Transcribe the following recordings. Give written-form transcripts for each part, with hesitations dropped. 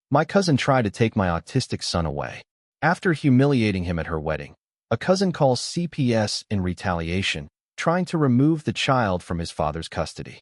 My cousin tried to take my autistic son away. After humiliating him at her wedding, a cousin calls CPS in retaliation, trying to remove the child from his father's custody.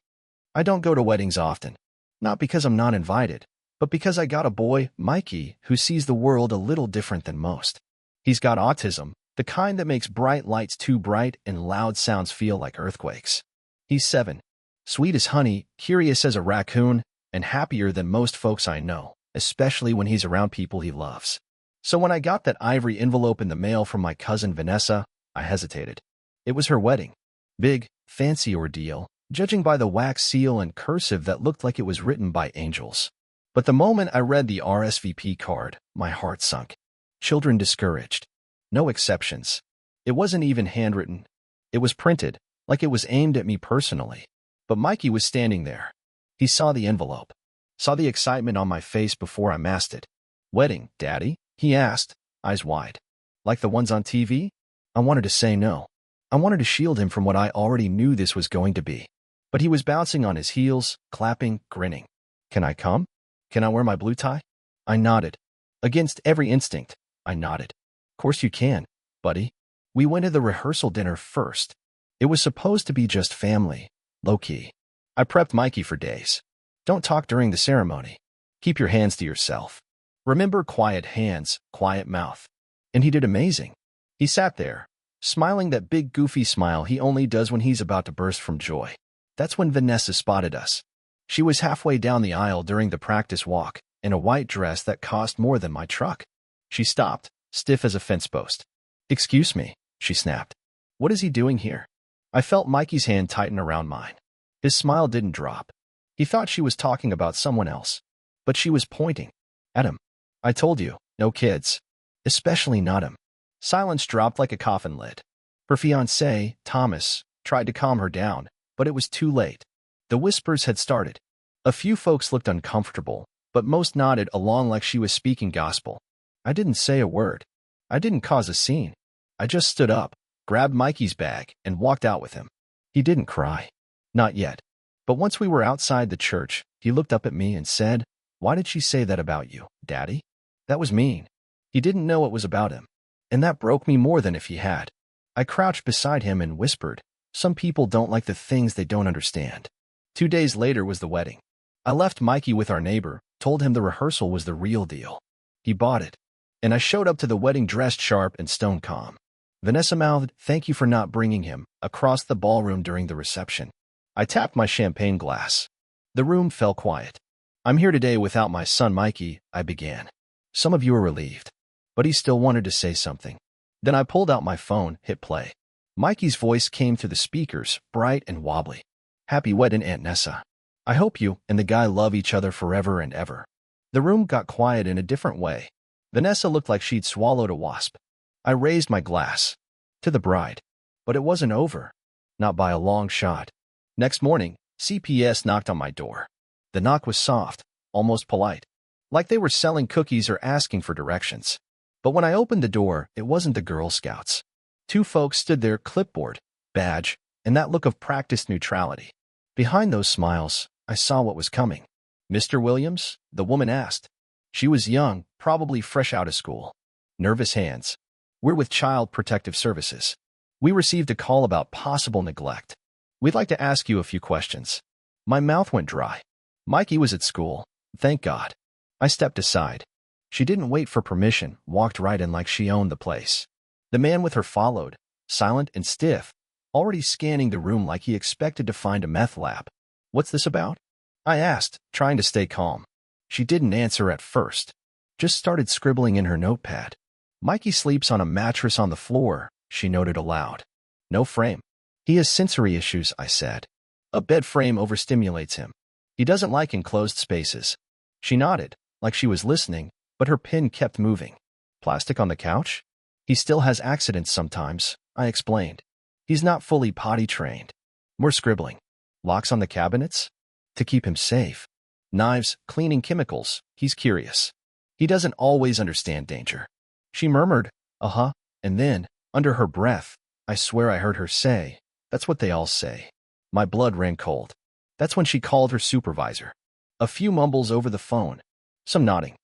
I don't go to weddings often, not because I'm not invited, but because I got a boy, Mikey, who sees the world a little different than most. He's got autism, the kind that makes bright lights too bright and loud sounds feel like earthquakes. He's 7, sweet as honey, curious as a raccoon, and happier than most folks I know, especially when he's around people he loves. So when I got that ivory envelope in the mail from my cousin Vanessa, I hesitated. It was her wedding. Big, fancy ordeal, judging by the wax seal and cursive that looked like it was written by angels. But the moment I read the RSVP card, my heart sunk. Children discouraged. No exceptions. It wasn't even handwritten. It was printed, like it was aimed at me personally. But Mikey was standing there. He saw the envelope, saw the excitement on my face before I masked it. "Wedding, Daddy?" he asked, eyes wide. "Like the ones on TV?" I wanted to say no. I wanted to shield him from what I already knew this was going to be. But he was bouncing on his heels, clapping, grinning. "Can I come? Can I wear my blue tie?" I nodded. Against every instinct, I nodded. "Course you can, buddy." We went to the rehearsal dinner first. It was supposed to be just family, low-key. I prepped Mikey for days. Don't talk during the ceremony. Keep your hands to yourself. Remember, quiet hands, quiet mouth. And he did amazing. He sat there, smiling that big goofy smile he only does when he's about to burst from joy. That's when Vanessa spotted us. She was halfway down the aisle during the practice walk, in a white dress that cost more than my truck. She stopped, stiff as a fence post. "Excuse me," she snapped. "What is he doing here?" I felt Mikey's hand tighten around mine. His smile didn't drop. He thought she was talking about someone else, but she was pointing at him. "I told you, no kids. Especially not him." Silence dropped like a coffin lid. Her fiancé, Thomas, tried to calm her down, but it was too late. The whispers had started. A few folks looked uncomfortable, but most nodded along like she was speaking gospel. I didn't say a word. I didn't cause a scene. I just stood up, grabbed Mikey's bag, and walked out with him. He didn't cry. Not yet. But once we were outside the church, he looked up at me and said, "Why did she say that about you, Daddy?" That was mean. He didn't know it was about him. And that broke me more than if he had. I crouched beside him and whispered, "Some people don't like the things they don't understand." 2 days later was the wedding. I left Mikey with our neighbor, told him the rehearsal was the real deal. He bought it. And I showed up to the wedding dressed sharp and stone calm. Vanessa mouthed, "Thank you for not bringing him," across the ballroom during the reception. I tapped my champagne glass. The room fell quiet. "I'm here today without my son Mikey," I began. Some of you are relieved. But he still wanted to say something. Then I pulled out my phone, hit play. Mikey's voice came through the speakers, bright and wobbly. "Happy wedding, Aunt Nessa. I hope you and the guy love each other forever and ever." The room got quiet in a different way. Vanessa looked like she'd swallowed a wasp. I raised my glass. To the bride. But it wasn't over. Not by a long shot. Next morning, CPS knocked on my door. The knock was soft, almost polite. Like they were selling cookies or asking for directions. But when I opened the door, it wasn't the Girl Scouts. 2 folks stood there, clipboard, badge, and that look of practiced neutrality. Behind those smiles, I saw what was coming. "Mr. Williams?" the woman asked. She was young, probably fresh out of school. Nervous hands. "We're with Child Protective Services. We received a call about possible neglect. We'd like to ask you a few questions." My mouth went dry. Mikey was at school. Thank God. I stepped aside. She didn't wait for permission, walked right in like she owned the place. The man with her followed, silent and stiff, already scanning the room like he expected to find a meth lab. "What's this about?" I asked, trying to stay calm. She didn't answer at first. Just started scribbling in her notepad. "Mikey sleeps on a mattress on the floor," she noted aloud. "No frame. He has sensory issues," I said. "A bed frame overstimulates him. He doesn't like enclosed spaces." She nodded, like she was listening, but her pen kept moving. "Plastic on the couch? He still has accidents sometimes," I explained. "He's not fully potty trained." More scribbling. "Locks on the cabinets? To keep him safe. Knives, cleaning chemicals. He's curious. He doesn't always understand danger." She murmured, "Uh-huh," and then, under her breath, I swear I heard her say, "That's what they all say." My blood ran cold. That's when she called her supervisor. A few mumbles over the phone. Some nodding.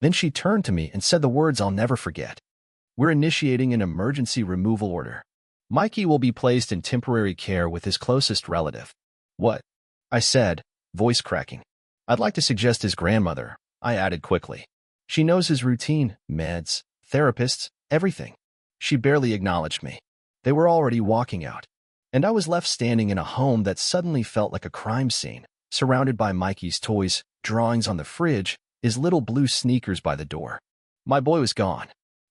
Then she turned to me and said the words I'll never forget. "We're initiating an emergency removal order. Mikey will be placed in temporary care with his closest relative." "What?" I said, voice cracking. "I'd like to suggest his grandmother," I added quickly. "She knows his routine, meds, therapists, everything." She barely acknowledged me. They were already walking out, and I was left standing in a home that suddenly felt like a crime scene, surrounded by Mikey's toys, drawings on the fridge, his little blue sneakers by the door. My boy was gone.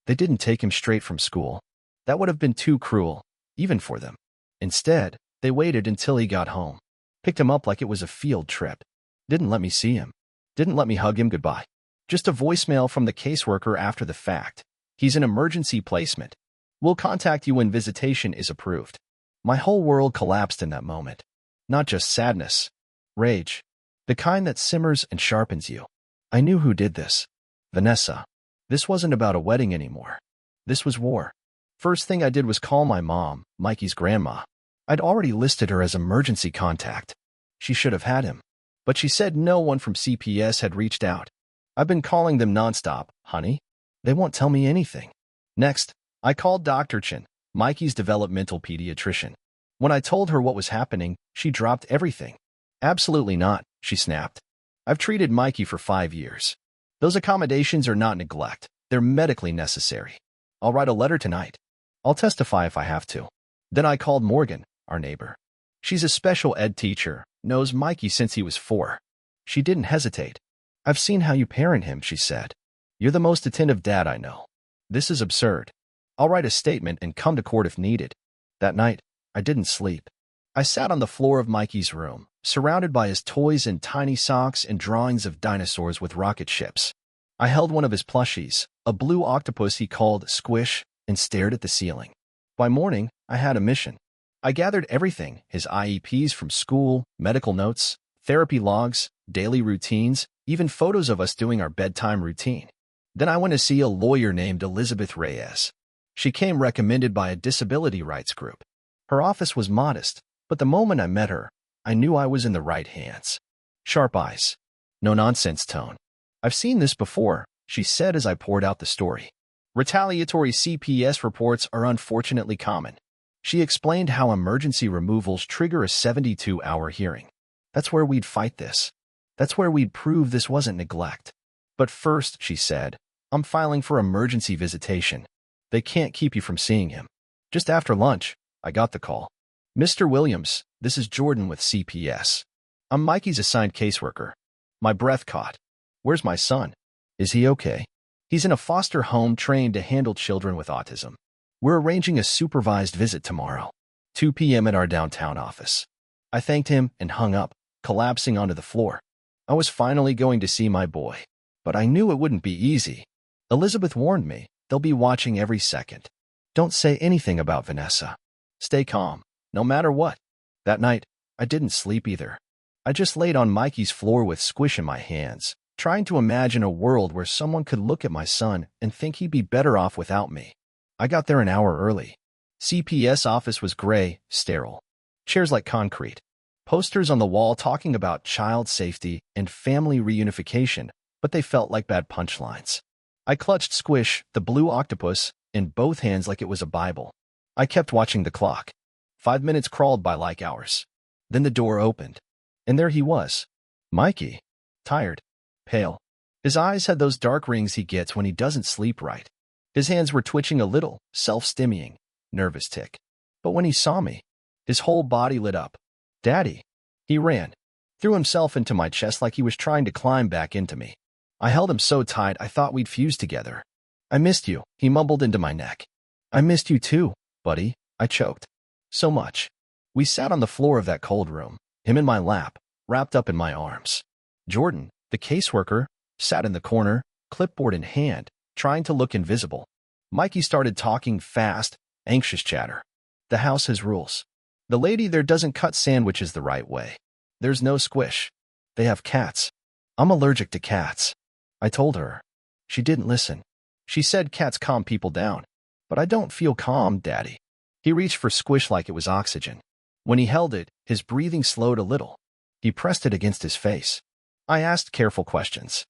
They didn't take him straight from school. That would have been too cruel, even for them. Instead, they waited until he got home, picked him up like it was a field trip, didn't let me see him, didn't let me hug him goodbye. Just a voicemail from the caseworker after the fact. "He's an emergency placement. We'll contact you when visitation is approved." My whole world collapsed in that moment. Not just sadness, rage, the kind that simmers and sharpens you. I knew who did this. Vanessa. This wasn't about a wedding anymore. This was war. First thing I did was call my mom, Mikey's grandma. I'd already listed her as emergency contact. She should have had him. But she said no one from CPS had reached out. "I've been calling them nonstop, honey. They won't tell me anything." Next, I called Dr. Chen, Mikey's developmental pediatrician. When I told her what was happening, she dropped everything. "Absolutely not," she snapped. "I've treated Mikey for 5 years. Those accommodations are not neglect. They're medically necessary. I'll write a letter tonight. I'll testify if I have to." Then I called Morgan, our neighbor. She's a special ed teacher, knows Mikey since he was 4. She didn't hesitate. "I've seen how you parent him," she said. "You're the most attentive dad I know. This is absurd. I'll write a statement and come to court if needed." That night, I didn't sleep. I sat on the floor of Mikey's room, surrounded by his toys and tiny socks and drawings of dinosaurs with rocket ships. I held one of his plushies, a blue octopus he called Squish, and stared at the ceiling. By morning, I had a mission. I gathered everything, his IEPs from school, medical notes, therapy logs, daily routines, even photos of us doing our bedtime routine. Then I went to see a lawyer named Elizabeth Reyes. She came recommended by a disability rights group. Her office was modest, but the moment I met her, I knew I was in the right hands. Sharp eyes. No-nonsense tone. "I've seen this before," she said as I poured out the story. "Retaliatory CPS reports are unfortunately common." She explained how emergency removals trigger a 72-hour hearing. That's where we'd fight this. That's where we'd prove this wasn't neglect. "But first," she said, "I'm filing for emergency visitation. They can't keep you from seeing him." Just after lunch, I got the call. "Mr. Williams, this is Jordan with CPS. I'm Mikey's assigned caseworker." My breath caught. "Where's my son? Is he okay?" "He's in a foster home trained to handle children with autism. We're arranging a supervised visit tomorrow, 2 p.m. at our downtown office." I thanked him and hung up, collapsing onto the floor. I was finally going to see my boy, but I knew it wouldn't be easy. Elizabeth warned me, they'll be watching every second. "Don't say anything about Vanessa. Stay calm, no matter what." That night, I didn't sleep either. I just laid on Mikey's floor with Squish in my hands, trying to imagine a world where someone could look at my son and think he'd be better off without me. I got there an hour early. CPS office was gray, sterile. Chairs like concrete. Posters on the wall talking about child safety and family reunification, but they felt like bad punchlines. I clutched Squish, the blue octopus, in both hands like it was a Bible. I kept watching the clock. 5 minutes crawled by like hours. Then the door opened. And there he was. Mikey. Tired. Pale. His eyes had those dark rings he gets when he doesn't sleep right. His hands were twitching a little, self-stimming, nervous tick. But when he saw me, his whole body lit up. "Daddy." He ran, threw himself into my chest like he was trying to climb back into me. I held him so tight I thought we'd fuse together. "I missed you," he mumbled into my neck. "I missed you too, buddy," I choked. "So much." We sat on the floor of that cold room, him in my lap, wrapped up in my arms. Jordan, the caseworker, sat in the corner, clipboard in hand, trying to look invisible. Mikey started talking fast, anxious chatter. "The house has rules. The lady there doesn't cut sandwiches the right way. There's no Squish. They have cats. I'm allergic to cats." I told her. She didn't listen. She said cats calm people down. "But I don't feel calm, Daddy." He reached for Squish like it was oxygen. When he held it, his breathing slowed a little. He pressed it against his face. I asked careful questions.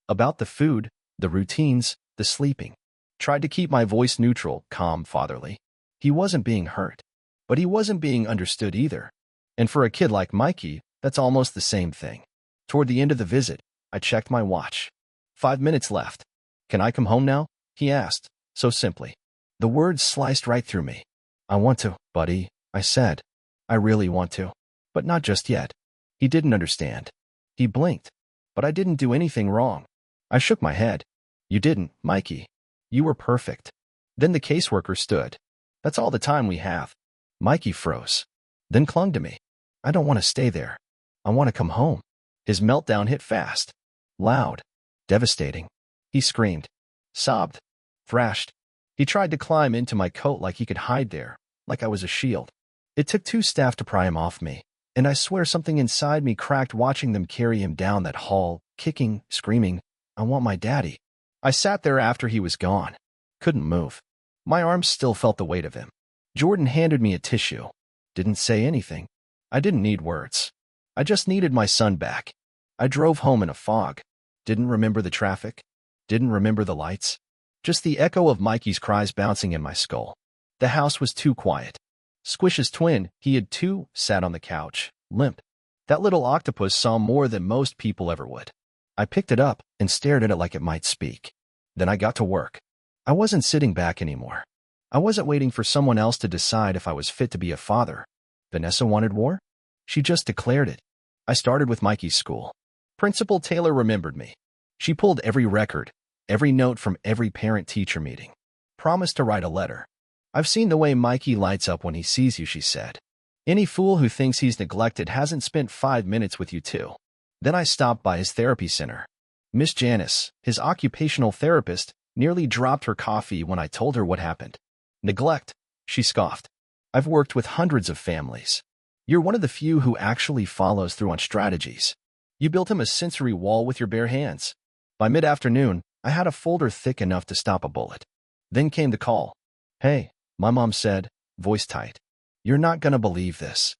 "About the food, The routines, the sleeping. Tried to keep my voice neutral, calm, fatherly. He wasn't being hurt, but he wasn't being understood either. And for a kid like Mikey, that's almost the same thing. Toward the end of the visit, I checked my watch. 5 minutes left. Can I come home now? He asked, so simply. The words sliced right through me. I want to, buddy, I said. I really want to. But not just yet. He didn't understand. He blinked. But I didn't do anything wrong. I shook my head. You didn't, Mikey. You were perfect. Then the caseworker stood. That's all the time we have. Mikey froze. Then clung to me. I don't want to stay there. I want to come home. His meltdown hit fast. Loud. Devastating. He screamed. Sobbed. Thrashed. He tried to climb into my coat like he could hide there, like I was a shield. It took 2 staff to pry him off me, and I swear something inside me cracked watching them carry him down that hall, kicking, screaming, I want my daddy. I sat there after he was gone. Couldn't move. My arms still felt the weight of him. Jordan handed me a tissue. Didn't say anything. I didn't need words. I just needed my son back. I drove home in a fog. Didn't remember the traffic. Didn't remember the lights. Just the echo of Mikey's cries bouncing in my skull. The house was too quiet. Squish's twin, he had too, sat on the couch, limp. That little octopus saw more than most people ever would. I picked it up and stared at it like it might speak. Then I got to work. I wasn't sitting back anymore. I wasn't waiting for someone else to decide if I was fit to be a father. Vanessa wanted war? She just declared it. I started with Mikey's school. Principal Taylor remembered me. She pulled every record, every note from every parent-teacher meeting. Promised to write a letter. I've seen the way Mikey lights up when he sees you, she said. Any fool who thinks he's neglected hasn't spent 5 minutes with you too. Then I stopped by his therapy center. Miss Janice, his occupational therapist, nearly dropped her coffee when I told her what happened. Neglect, she scoffed. I've worked with hundreds of families. You're one of the few who actually follows through on strategies. You built him a sensory wall with your bare hands. By mid-afternoon, I had a folder thick enough to stop a bullet. Then came the call. Hey, my mom said, voice tight. You're not gonna believe this.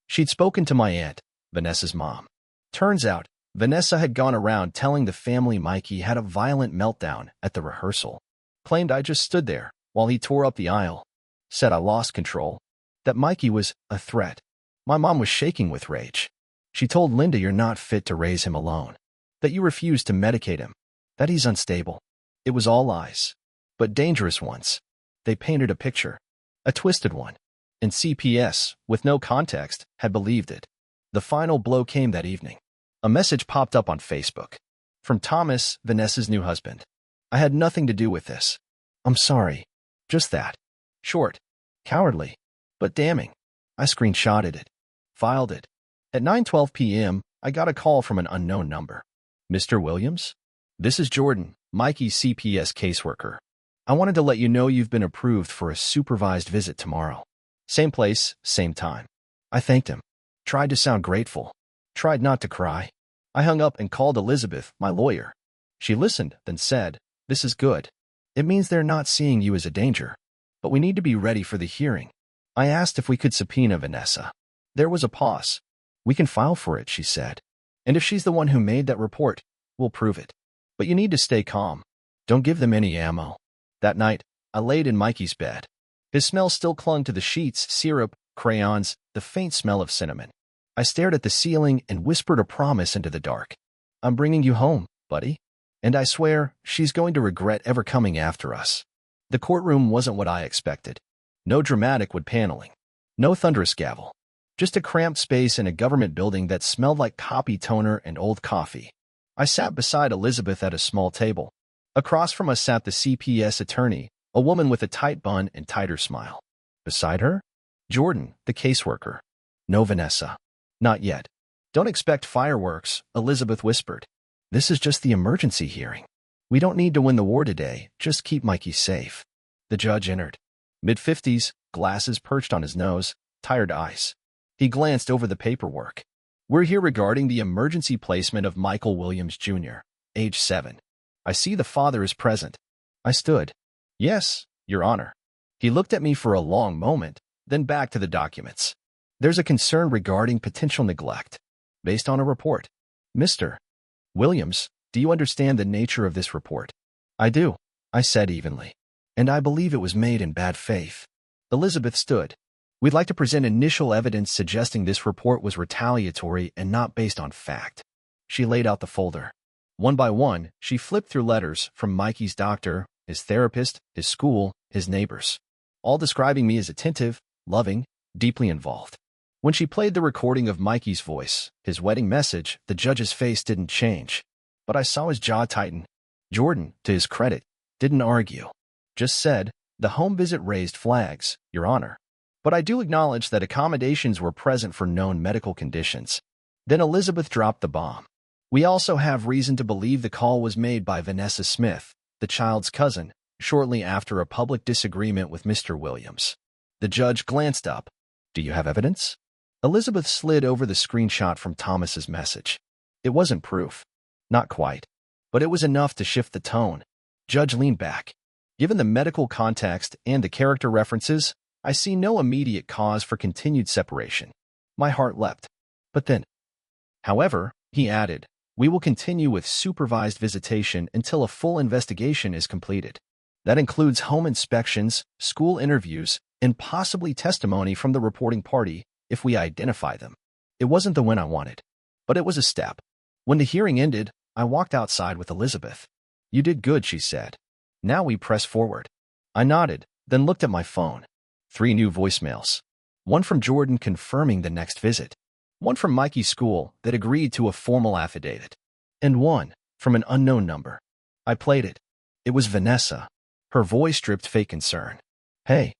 She'd spoken to my aunt, Vanessa's mom. Turns out, Vanessa had gone around telling the family Mikey had a violent meltdown at the rehearsal. Claimed I just stood there while he tore up the aisle. Said I lost control. That Mikey was a threat. My mom was shaking with rage. She told Linda you're not fit to raise him alone. That you refuse to medicate him. That he's unstable. It was all lies. But dangerous ones. They painted a picture. A twisted one. And CPS, with no context, had believed it. The final blow came that evening. A message popped up on Facebook. From Thomas, Vanessa's new husband. I had nothing to do with this. I'm sorry. Just that. Short. Cowardly. But damning. I screenshotted it. Filed it. At 9:12 p.m., I got a call from an unknown number. Mr. Williams? This is Jordan, Mikey's CPS caseworker. I wanted to let you know you've been approved for a supervised visit tomorrow. Same place, same time. I thanked him. Tried to sound grateful. Tried not to cry. I hung up and called Elizabeth, my lawyer. She listened, then said, This is good. It means they're not seeing you as a danger. But we need to be ready for the hearing. I asked if we could subpoena Vanessa. There was a pause. We can file for it, she said. And if she's the one who made that report, we'll prove it. But you need to stay calm. Don't give them any ammo. That night, I laid in Mikey's bed. His smell still clung to the sheets, syrup, crayons, the faint smell of cinnamon. I stared at the ceiling and whispered a promise into the dark. I'm bringing you home, buddy. And I swear, she's going to regret ever coming after us. The courtroom wasn't what I expected. No dramatic wood paneling. No thunderous gavel. Just a cramped space in a government building that smelled like copy toner and old coffee. I sat beside Elizabeth at a small table. Across from us sat the CPS attorney, a woman with a tight bun and tighter smile. Beside her, Jordan, the caseworker. No Vanessa. Not yet. Don't expect fireworks, Elizabeth whispered. This is just the emergency hearing. We don't need to win the war today, just keep Mikey safe. The judge entered. Mid-50s, glasses perched on his nose, tired eyes. He glanced over the paperwork. We're here regarding the emergency placement of Michael Williams, Jr., age 7. I see the father is present. I stood. Yes, Your Honor. He looked at me for a long moment, then back to the documents. There's a concern regarding potential neglect. Based on a report. Mr. Williams, Do you understand the nature of this report? I do, I said evenly. And I believe it was made in bad faith. Elizabeth stood. We'd like to present initial evidence suggesting this report was retaliatory and not based on fact. She laid out the folder. One by one, she flipped through letters from Mikey's doctor, his therapist, his school, his neighbors, all describing me as attentive, loving, deeply involved. When she played the recording of Mikey's voice, his wedding message, the judge's face didn't change. But I saw his jaw tighten. Jordan, to his credit, didn't argue. Just said, the home visit raised flags, Your Honor. But I do acknowledge that accommodations were present for known medical conditions. Then Elizabeth dropped the bomb. We also have reason to believe the call was made by Vanessa Smith, the child's cousin, shortly after a public disagreement with Mr. Williams. The judge glanced up. Do you have evidence? Elizabeth slid over the screenshot from Thomas's message. It wasn't proof. Not quite. But it was enough to shift the tone. Judge leaned back. Given the medical context and the character references, I see no immediate cause for continued separation. My heart leapt. But then, however, he added, we will continue with supervised visitation until a full investigation is completed. That includes home inspections, school interviews, and possibly testimony from the reporting party if we identify them. It wasn't the win I wanted, but it was a step. When the hearing ended, I walked outside with Elizabeth. You did good, she said. Now we press forward. I nodded, then looked at my phone. 3 new voicemails. One from Jordan confirming the next visit. One from Mikey's school that agreed to a formal affidavit. And one from an unknown number. I played it. It was Vanessa. Her voice dripped fake concern. Hey,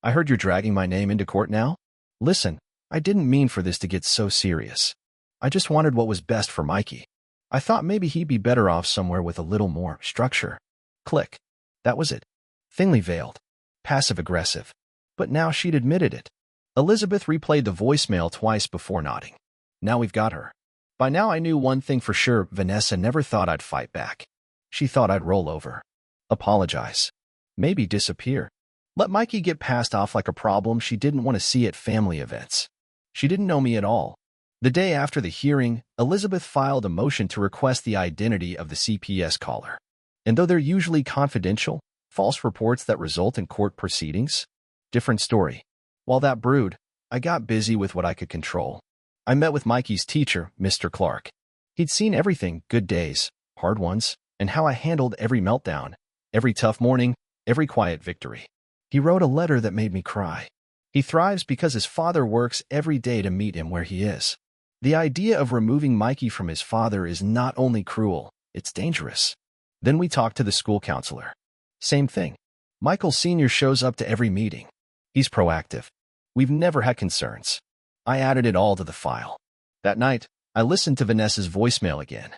I heard you're dragging my name into court now? Listen, I didn't mean for this to get so serious. I just wanted what was best for Mikey. I thought maybe he'd be better off somewhere with a little more structure. Click. That was it. Thinly veiled. Passive-aggressive. But now she'd admitted it. Elizabeth replayed the voicemail twice before nodding. Now we've got her. By now I knew one thing for sure. Vanessa never thought I'd fight back. She thought I'd roll over. Apologize. Maybe disappear. Let Mikey get passed off like a problem she didn't want to see at family events. She didn't know me at all. The day after the hearing, Elizabeth filed a motion to request the identity of the CPS caller. And though they're usually confidential, false reports that result in court proceedings? Different story. While that brewed, I got busy with what I could control. I met with Mikey's teacher, Mr. Clark. He'd seen everything, good days, hard ones, and how I handled every meltdown, every tough morning, every quiet victory. He wrote a letter that made me cry. He thrives because his father works every day to meet him where he is. The idea of removing Mikey from his father is not only cruel, it's dangerous. Then we talked to the school counselor. Same thing. Michael Sr. shows up to every meeting. He's proactive. We've never had concerns. I added it all to the file. That night, I listened to Vanessa's voicemail again,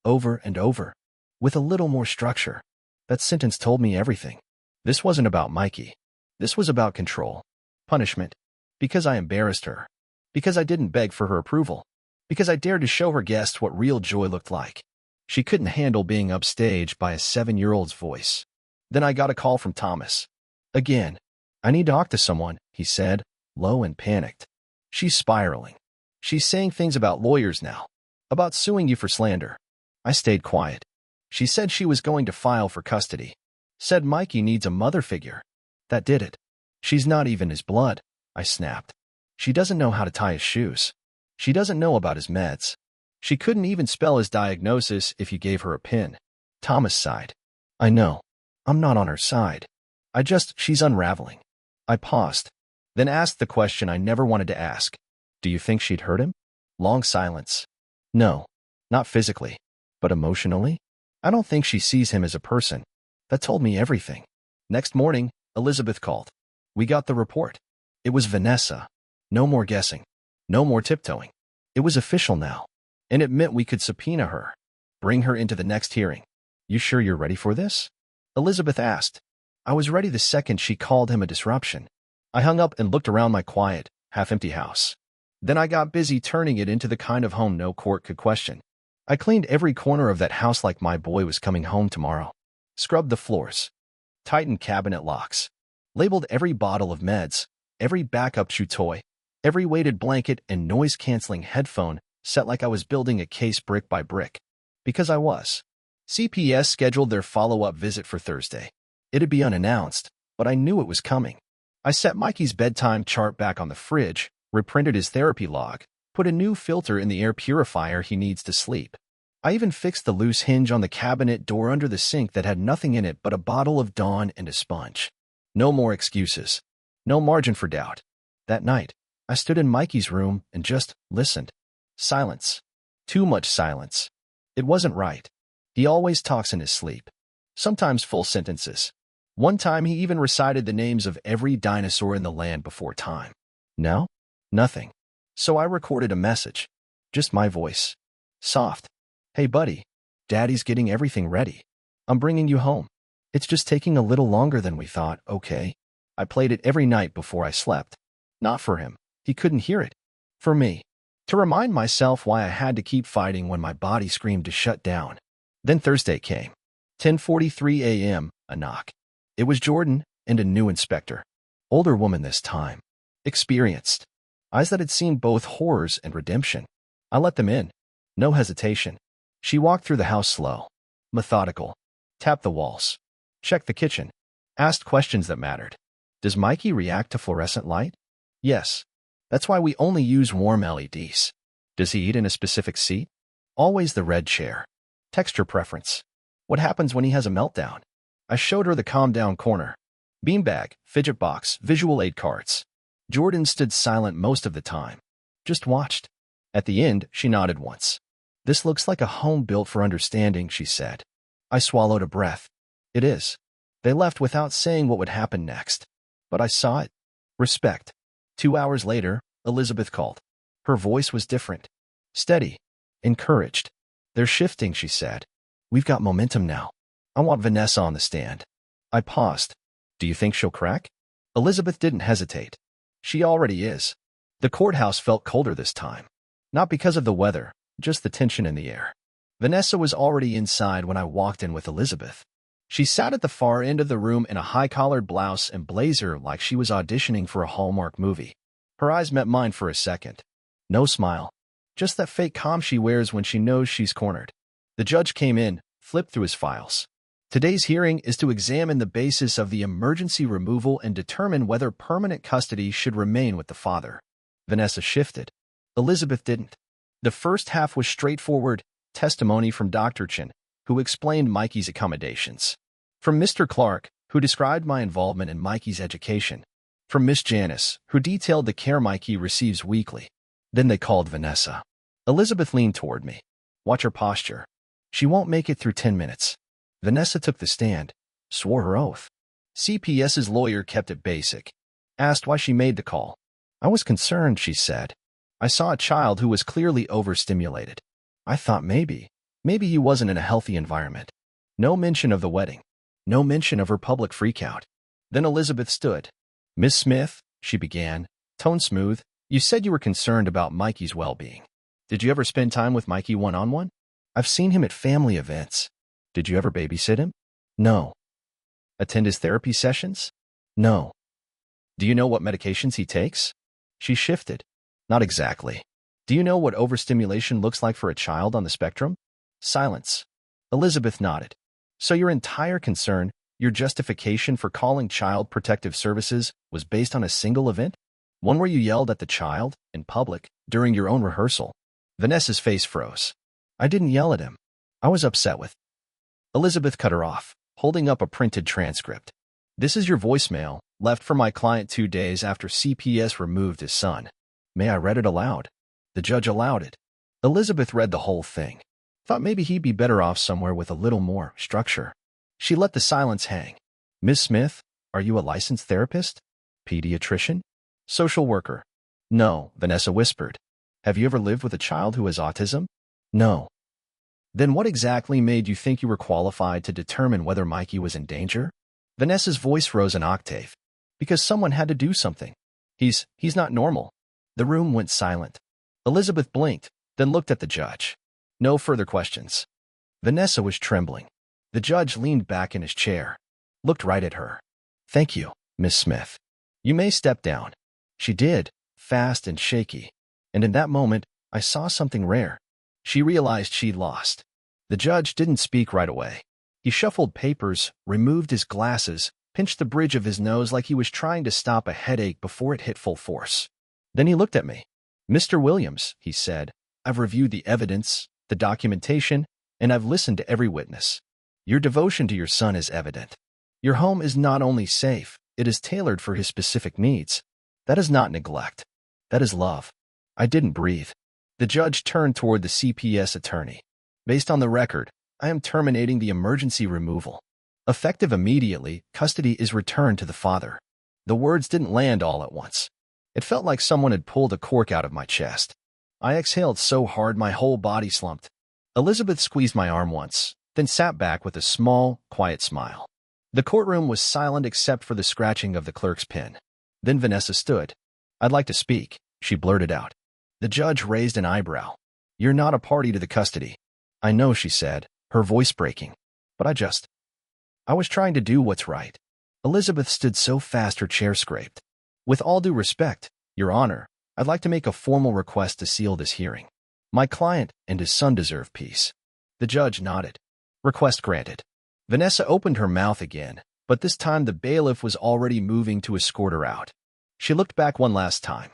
over and over, with a little more structure. That sentence told me everything. This wasn't about Mikey. This was about control, punishment, because I embarrassed her, because I didn't beg for her approval, because I dared to show her guests what real joy looked like. She couldn't handle being upstaged by a 7-year-old's voice. Then I got a call from Thomas. Again. I need to talk to someone, he said, low and panicked. She's spiraling. She's saying things about lawyers now, about suing you for slander. I stayed quiet. She said she was going to file for custody. Said Mikey needs a mother figure. That did it. She's not even his blood, I snapped. She doesn't know how to tie his shoes. She doesn't know about his meds. She couldn't even spell his diagnosis if you gave her a pin. Thomas sighed. I know. I'm not on her side. She's unraveling. I paused, then asked the question I never wanted to ask. Do you think she'd hurt him? Long silence. No, not physically, but emotionally? I don't think she sees him as a person. That told me everything. Next morning, Elizabeth called. We got the report. It was Vanessa. No more guessing. No more tiptoeing. It was official now. And it meant we could subpoena her. Bring her into the next hearing. You sure you're ready for this? Elizabeth asked. I was ready the second she called him a disruption. I hung up and looked around my quiet, half-empty house. Then I got busy turning it into the kind of home no court could question. I cleaned every corner of that house like my boy was coming home tomorrow. Scrubbed the floors. Tightened cabinet locks. Labeled every bottle of meds, every backup chew toy, every weighted blanket and noise-canceling headphone set like I was building a case brick by brick. Because I was. CPS scheduled their follow-up visit for Thursday. It'd be unannounced, but I knew it was coming. I set Mikey's bedtime chart back on the fridge, reprinted his therapy log, put a new filter in the air purifier he needs to sleep. I even fixed the loose hinge on the cabinet door under the sink that had nothing in it but a bottle of Dawn and a sponge. No more excuses. No margin for doubt. That night, I stood in Mikey's room and just listened. Silence. Too much silence. It wasn't right. He always talks in his sleep. Sometimes full sentences. One time he even recited the names of every dinosaur in the land before time. No? Nothing. So I recorded a message. Just my voice. Soft. Hey buddy, Daddy's getting everything ready. I'm bringing you home. It's just taking a little longer than we thought, okay? I played it every night before I slept. Not for him. He couldn't hear it. For me. To remind myself why I had to keep fighting when my body screamed to shut down. Then Thursday came. 10:43 a.m., a knock. It was Jordan and a new inspector. Older woman this time. Experienced. Eyes that had seen both horrors and redemption. I let them in. No hesitation. She walked through the house slow. Methodical. Tapped the walls. Checked the kitchen. Asked questions that mattered. Does Mikey react to fluorescent light? Yes. That's why we only use warm LEDs. Does he eat in a specific seat? Always the red chair. Texture preference. What happens when he has a meltdown? I showed her the calm down corner. Beanbag, fidget box, visual aid cards. Jordan stood silent most of the time. Just watched. At the end, she nodded once. This looks like a home built for understanding, she said. I swallowed a breath. It is. They left without saying what would happen next. But I saw it. Respect. 2 hours later, Elizabeth called. Her voice was different. Steady. Encouraged. They're shifting, she said. We've got momentum now. I want Vanessa on the stand. I paused. Do you think she'll crack? Elizabeth didn't hesitate. She already is. The courthouse felt colder this time. Not because of the weather, just the tension in the air. Vanessa was already inside when I walked in with Elizabeth. She sat at the far end of the room in a high-collared blouse and blazer like she was auditioning for a Hallmark movie. Her eyes met mine for a second. No smile. Just that fake calm she wears when she knows she's cornered. The judge came in, flipped through his files. Today's hearing is to examine the basis of the emergency removal and determine whether permanent custody should remain with the father. Vanessa shifted. Elizabeth didn't. The first half was straightforward, testimony from Dr. Chen, who explained Mikey's accommodations. From Mr. Clark, who described my involvement in Mikey's education. From Miss Janice, who detailed the care Mikey receives weekly. Then they called Vanessa. Elizabeth leaned toward me. Watch her posture. She won't make it through 10 minutes. Vanessa took the stand, swore her oath. CPS's lawyer kept it basic. Asked why she made the call. I was concerned, she said. I saw a child who was clearly overstimulated. I thought maybe he wasn't in a healthy environment. No mention of the wedding. No mention of her public freakout. Then Elizabeth stood. Miss Smith, she began, tone smooth, you said you were concerned about Mikey's well-being. Did you ever spend time with Mikey one-on-one? I've seen him at family events. Did you ever babysit him? No. Attend his therapy sessions? No. Do you know what medications he takes? She shifted. Not exactly. Do you know what overstimulation looks like for a child on the spectrum? Silence. Elizabeth nodded. So your entire concern, your justification for calling Child Protective Services was based on a single event? One where you yelled at the child, in public, during your own rehearsal? Vanessa's face froze. I didn't yell at him. I was upset with. Elizabeth cut her off, holding up a printed transcript. This is your voicemail, left for my client 2 days after CPS removed his son. May I read it aloud? The judge allowed it. Elizabeth read the whole thing. Thought maybe he'd be better off somewhere with a little more structure. She let the silence hang. Miss Smith, are you a licensed therapist? Pediatrician? Social worker? No, Vanessa whispered. Have you ever lived with a child who has autism? No. Then what exactly made you think you were qualified to determine whether Mikey was in danger? Vanessa's voice rose an octave. Because someone had to do something. He's not normal. The room went silent. Elizabeth blinked, then looked at the judge. No further questions. Vanessa was trembling. The judge leaned back in his chair, looked right at her. Thank you, Miss Smith. You may step down. She did, fast and shaky. And in that moment, I saw something rare. She realized she'd lost. The judge didn't speak right away. He shuffled papers, removed his glasses, pinched the bridge of his nose like he was trying to stop a headache before it hit full force. Then he looked at me. "Mr. Williams," he said, "I've reviewed the evidence, the documentation, and I've listened to every witness. Your devotion to your son is evident. Your home is not only safe, it is tailored for his specific needs. That is not neglect. That is love." I didn't breathe. The judge turned toward the CPS attorney. "Based on the record, I am terminating the emergency removal. Effective immediately, custody is returned to the father." The words didn't land all at once. It felt like someone had pulled a cork out of my chest. I exhaled so hard my whole body slumped. Elizabeth squeezed my arm once, then sat back with a small, quiet smile. The courtroom was silent except for the scratching of the clerk's pen. Then Vanessa stood. "I'd like to speak," she blurted out. The judge raised an eyebrow. "You're not a party to the custody." "I know," she said, her voice breaking. "But I was trying to do what's right." Elizabeth stood so fast her chair scraped. "With all due respect, Your Honor, I'd like to make a formal request to seal this hearing. My client and his son deserve peace." The judge nodded. "Request granted." Vanessa opened her mouth again, but this time the bailiff was already moving to escort her out. She looked back one last time.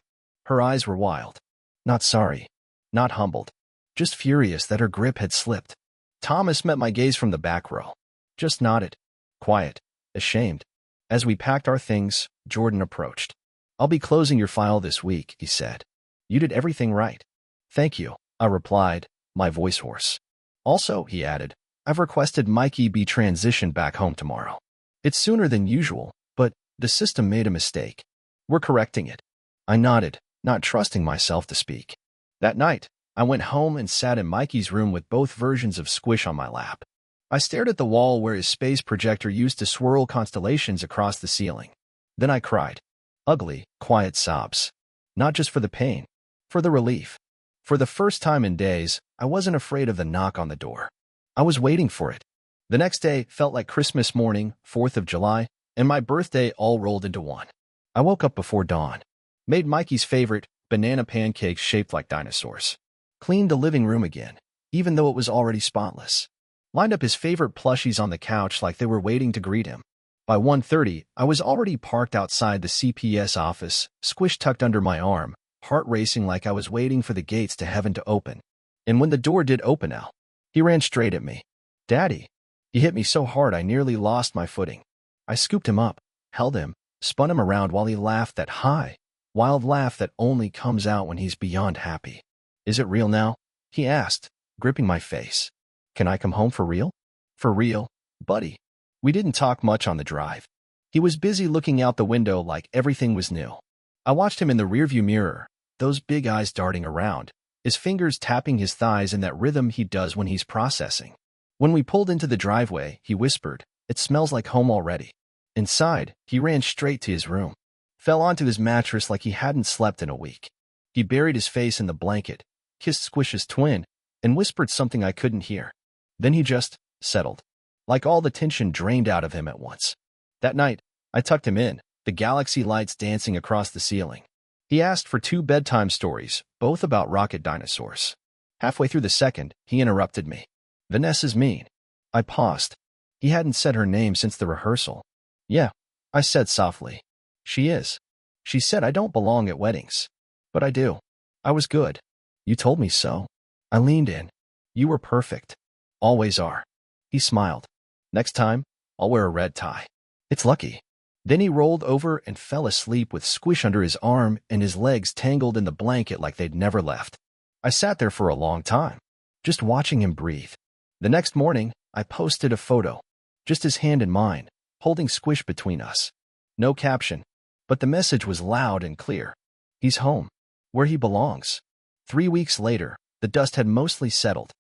Her eyes were wild. Not sorry, not humbled, just furious that her grip had slipped. Thomas met my gaze from the back row. Just nodded, quiet, ashamed. As we packed our things, Jordan approached. "I'll be closing your file this week," he said. "You did everything right." "Thank you," I replied, my voice hoarse. "Also," he added, "I've requested Mikey be transitioned back home tomorrow. It's sooner than usual, but the system made a mistake. We're correcting it." I nodded, not trusting myself to speak. That night, I went home and sat in Mikey's room with both versions of Squish on my lap. I stared at the wall where his space projector used to swirl constellations across the ceiling. Then I cried. Ugly, quiet sobs. Not just for the pain, for the relief. For the first time in days, I wasn't afraid of the knock on the door. I was waiting for it. The next day felt like Christmas morning, 4th of July, and my birthday all rolled into one. I woke up before dawn, made Mikey's favorite, banana pancakes shaped like dinosaurs, cleaned the living room again, even though it was already spotless, lined up his favorite plushies on the couch like they were waiting to greet him. By 1:30, I was already parked outside the CPS office, Squish tucked under my arm, heart racing like I was waiting for the gates to heaven to open. And when the door did open out, he ran straight at me. "Daddy." He hit me so hard I nearly lost my footing. I scooped him up, held him, spun him around while he laughed that high, wild laugh that only comes out when he's beyond happy. "Is it real now?" he asked, gripping my face. "Can I come home for real?" "For real, buddy." We didn't talk much on the drive. He was busy looking out the window like everything was new. I watched him in the rearview mirror, those big eyes darting around, his fingers tapping his thighs in that rhythm he does when he's processing. When we pulled into the driveway, he whispered, "It smells like home already." Inside, he ran straight to his room, fell onto his mattress like he hadn't slept in a week. He buried his face in the blanket, kissed Squish's twin, and whispered something I couldn't hear. Then he just settled, like all the tension drained out of him at once. That night, I tucked him in, the galaxy lights dancing across the ceiling. He asked for 2 bedtime stories, both about rocket dinosaurs. Halfway through the second, he interrupted me. "Vanessa's mean." I paused. He hadn't said her name since the rehearsal. "Yeah," I said softly. "She is. She said I don't belong at weddings. But I do. I was good. You told me so." I leaned in. "You were perfect. Always are." He smiled. "Next time, I'll wear a red tie." "It's lucky." Then he rolled over and fell asleep with Squish under his arm and his legs tangled in the blanket like they'd never left. I sat there for a long time, just watching him breathe. The next morning, I posted a photo, just his hand in mine, holding Squish between us. No caption, but the message was loud and clear. He's home, where he belongs. 3 weeks later, the dust had mostly settled.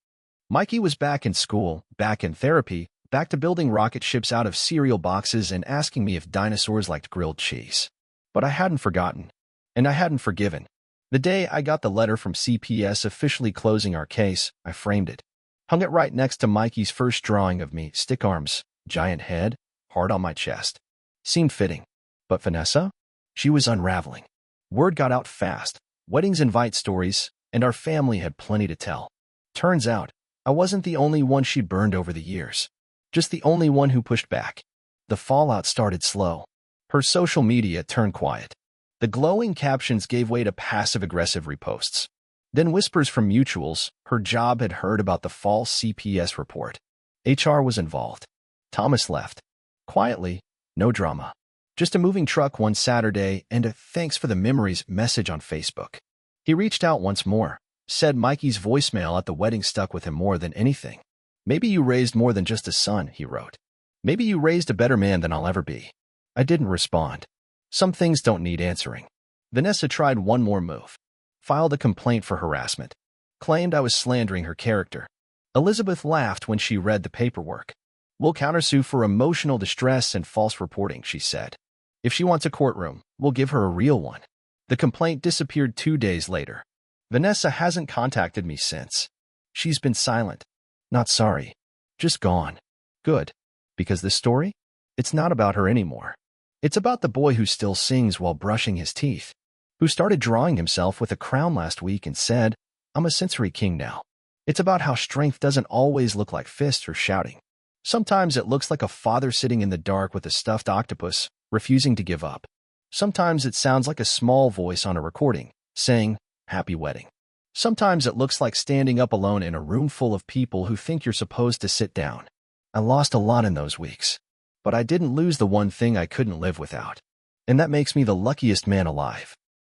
Mikey was back in school, back in therapy, back to building rocket ships out of cereal boxes and asking me if dinosaurs liked grilled cheese. But I hadn't forgotten, and I hadn't forgiven. The day I got the letter from CPS officially closing our case, I framed it. Hung it right next to Mikey's first drawing of me, stick arms, giant head, heart on my chest. Seemed fitting. But Vanessa? She was unraveling. Word got out fast. Weddings invite stories, and our family had plenty to tell. Turns out, I wasn't the only one she burned over the years. Just the only one who pushed back. The fallout started slow. Her social media turned quiet. The glowing captions gave way to passive-aggressive reposts. Then whispers from mutuals, her job had heard about the false CPS report. HR was involved. Thomas left. Quietly, no drama. Just a moving truck one Saturday and a thanks for the memories message on Facebook. He reached out once more, said Mikey's voicemail at the wedding stuck with him more than anything. Maybe you raised more than just a son, he wrote. Maybe you raised a better man than I'll ever be. I didn't respond. Some things don't need answering. Vanessa tried one more move. Filed a complaint for harassment. Claimed I was slandering her character. Elizabeth laughed when she read the paperwork. We'll countersue for emotional distress and false reporting, she said. If she wants a courtroom, we'll give her a real one. The complaint disappeared 2 days later. Vanessa hasn't contacted me since. She's been silent. Not sorry. Just gone. Good. Because this story? It's not about her anymore. It's about the boy who still sings while brushing his teeth, who started drawing himself with a crown last week and said, I'm a sensory king now. It's about how strength doesn't always look like fists or shouting. Sometimes it looks like a father sitting in the dark with a stuffed octopus, refusing to give up. Sometimes it sounds like a small voice on a recording, saying, Happy wedding. Sometimes it looks like standing up alone in a room full of people who think you're supposed to sit down. I lost a lot in those weeks, but I didn't lose the one thing I couldn't live without. And that makes me the luckiest man alive.